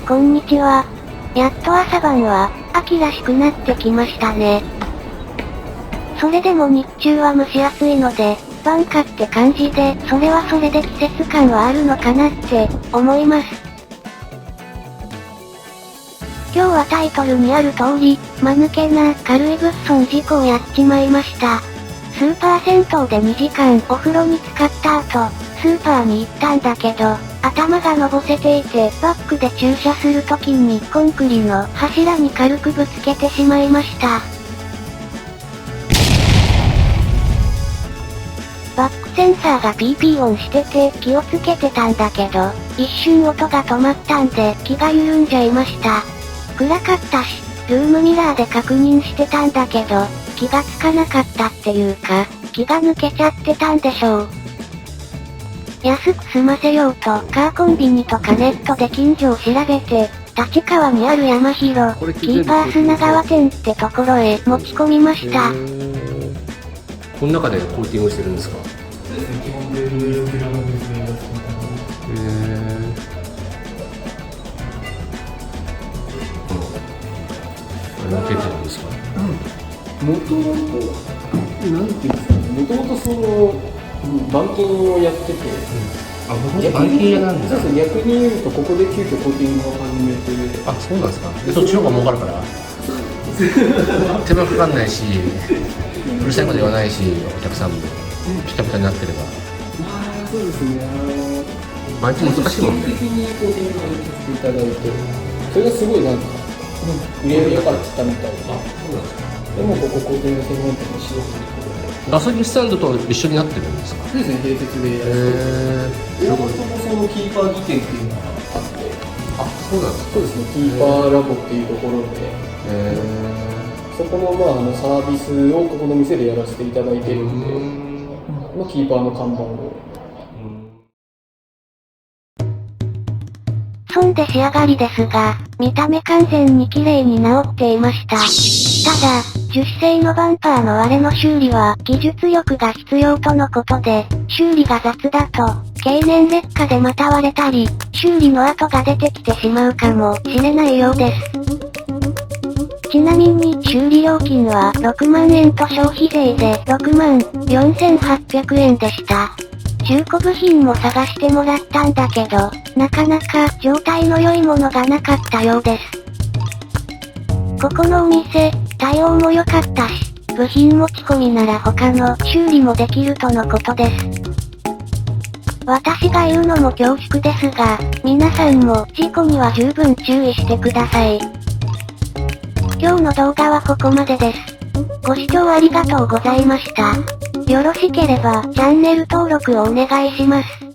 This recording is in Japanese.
こんにちは。やっと朝晩は、秋らしくなってきましたね。それでも日中は蒸し暑いので、晩夏って感じで、それはそれで季節感はあるのかなって思います。今日はタイトルにある通り、間抜けな軽い物損事故をやっちまいました。スーパー銭湯で2時間お風呂に浸かった後、スーパーに行ったんだけど、頭がのぼせていてバックで駐車するときにコンクリの柱に軽くぶつけてしまいました。バックセンサーがピーピー音してて気をつけてたんだけど、一瞬音が止まったんで気が緩んじゃいました。暗かったし、ルームミラーで確認してたんだけど、気がつかなかったっていうか、気が抜けちゃってたんでしょう。安く済ませようとカーコンビニとかネットで近所を調べて、立川にある山広、キーパー砂川店ってところへ持ち込みました。この中でコーティングしてるんですか？そうですね、基本で色々なですね、抜けてるんですか？もともと、なんていうんですかね、もともとその、板金をやってて、あ、もともと板金屋なんですか？そうですね、逆に言うと、ここで急遽コーティングを始めて、あ、そうなんですか？で、そっちの方が儲かるから手間かかんないし、うるさいこと言わないし、お客さんもピタピタになってれば。まあ、そうですね、板金難しいもんね。基本的にコーティングをさせていただいて、それがすごいなんか、売れが良かったみたいで、そうなんですか？でもここコーティング専門店にしようということで、ガソリンスタンドと一緒になってるんですか？そうですね、併設でやってて、大元のそのキーパー技研っていうのがあって、あ、そうなんですか？そうですね、キーパーラボっていうところで、そこのサービスをここの店でやらせていただいているので、キーパーの看板を。損で仕上がりですが、見た目完全に綺麗に直っていました。ただ、樹脂製のバンパーの割れの修理は技術力が必要とのことで、修理が雑だと、経年劣化でまた割れたり、修理の跡が出てきてしまうかもしれないようです。ちなみに修理料金は6万円と消費税で6万4800円でした。中古部品も探してもらったんだけど、なかなか状態の良いものがなかったようです。ここのお店、対応も良かったし、部品持ち込みなら他の修理もできるとのことです。私が言うのも恐縮ですが、皆さんも事故には十分注意してください。今日の動画はここまでです。ご視聴ありがとうございました。よろしければチャンネル登録をお願いします。